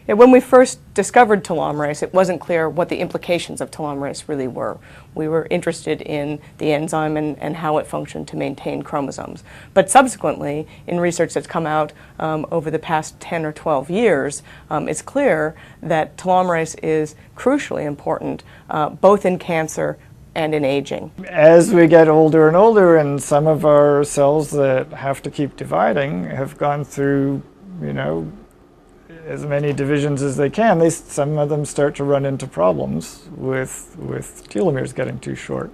Yeah, when we first discovered telomerase, it wasn't clear what the implications of telomerase really were. We were interested in the enzyme and how it functioned to maintain chromosomes. But subsequently, in research that's come out over the past 10 or 12 years, it's clear that telomerase is crucially important both in cancer and in aging. As we get older and older, and some of our cells that have to keep dividing have gone through, as many divisions as they can, some of them start to run into problems with telomeres getting too short.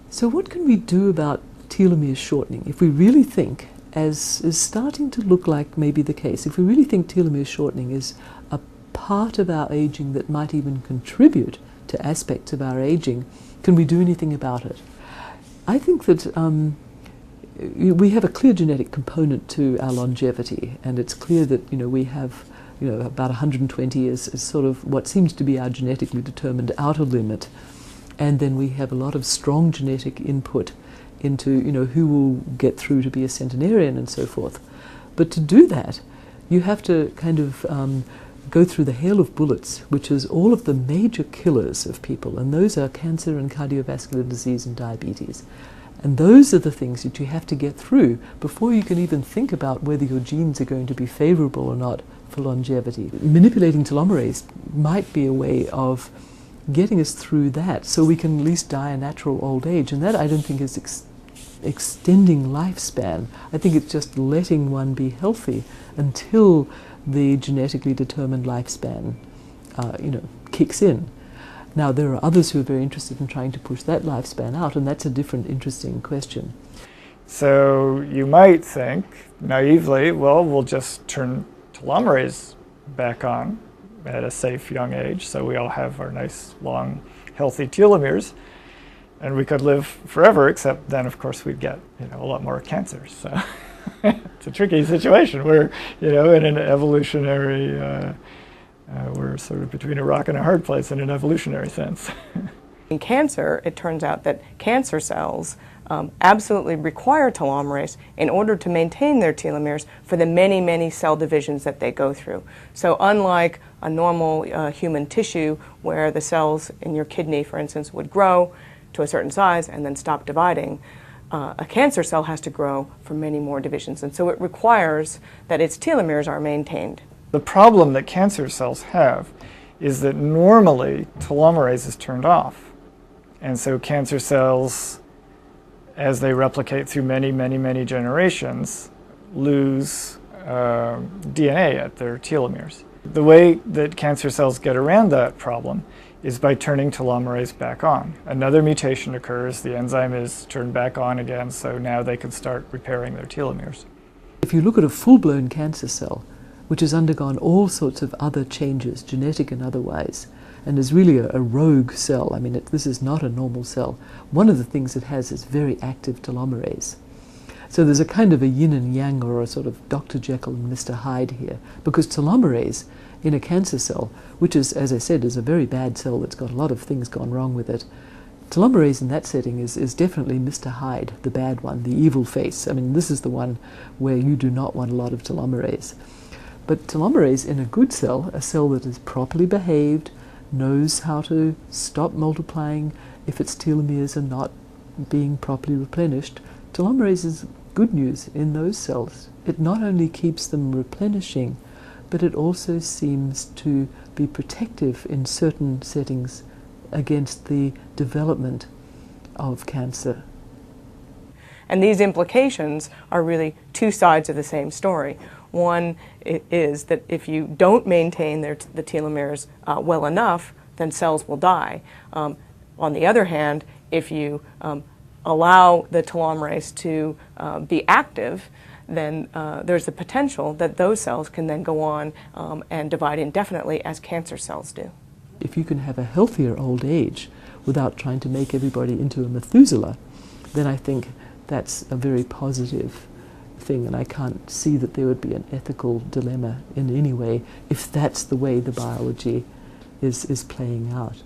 So what can we do about telomere shortening? If we really think, as is starting to look like maybe the case, if we really think telomere shortening is a part of our aging that might even contribute to aspects of our aging, can we do anything about it? I think that we have a clear genetic component to our longevity, and it's clear that we have about 120 years is sort of what seems to be our genetically determined outer limit, and then we have a lot of strong genetic input into who will get through to be a centenarian and so forth. But to do that, you have to kind of go through the hail of bullets, which is all of the major killers of people, and those are cancer and cardiovascular disease and diabetes. And those are the things that you have to get through before you can even think about whether your genes are going to be favorable or not for longevity. Manipulating telomerase might be a way of getting us through that so we can at least die a natural old age. And that I don't think is extending lifespan. I think it's just letting one be healthy until the genetically determined lifespan kicks in. Now, there are others who are very interested in trying to push that lifespan out, and that's a different, interesting question. So you might think, naively, well, we'll just turn telomerase back on at a safe young age, so we all have our nice, long, healthy telomeres, and we could live forever, except then, of course, we'd get a lot more cancers. So it's a tricky situation. We're in an evolutionary we're sort of between a rock and a hard place in an evolutionary sense. In cancer, it turns out that cancer cells absolutely require telomerase in order to maintain their telomeres for the many, many cell divisions that they go through. So unlike a normal human tissue where the cells in your kidney, for instance, would grow to a certain size and then stop dividing, a cancer cell has to grow for many more divisions. And so it requires that its telomeres are maintained. The problem that cancer cells have is that normally telomerase is turned off. And so cancer cells, as they replicate through many, many, many generations, lose DNA at their telomeres. The way that cancer cells get around that problem is by turning telomerase back on. Another mutation occurs, the enzyme is turned back on again, so now they can start repairing their telomeres. If you look at a full-blown cancer cell, which has undergone all sorts of other changes, genetic and otherwise, and is really a rogue cell. I mean, this is not a normal cell. One of the things it has is very active telomerase. So there's a kind of a yin and yang, or a sort of Dr. Jekyll and Mr. Hyde here, because telomerase in a cancer cell, which is, as I said, is a very bad cell that's got a lot of things gone wrong with it, telomerase in that setting is definitely Mr. Hyde, the bad one, the evil face. I mean, this is the one where you do not want a lot of telomerase. But telomerase in a good cell, a cell that is properly behaved, knows how to stop multiplying if its telomeres are not being properly replenished, telomerase is good news in those cells. It not only keeps them replenishing, but it also seems to be protective in certain settings against the development of cancer. And these implications are really two sides of the same story. One is that if you don't maintain the telomeres well enough, then cells will die. On the other hand, if you allow the telomerase to be active, then there's the potential that those cells can then go on and divide indefinitely as cancer cells do. If you can have a healthier old age without trying to make everybody into a Methuselah, then I think that's a very positive thing, and I can't see that there would be an ethical dilemma in any way if that's the way the biology is playing out.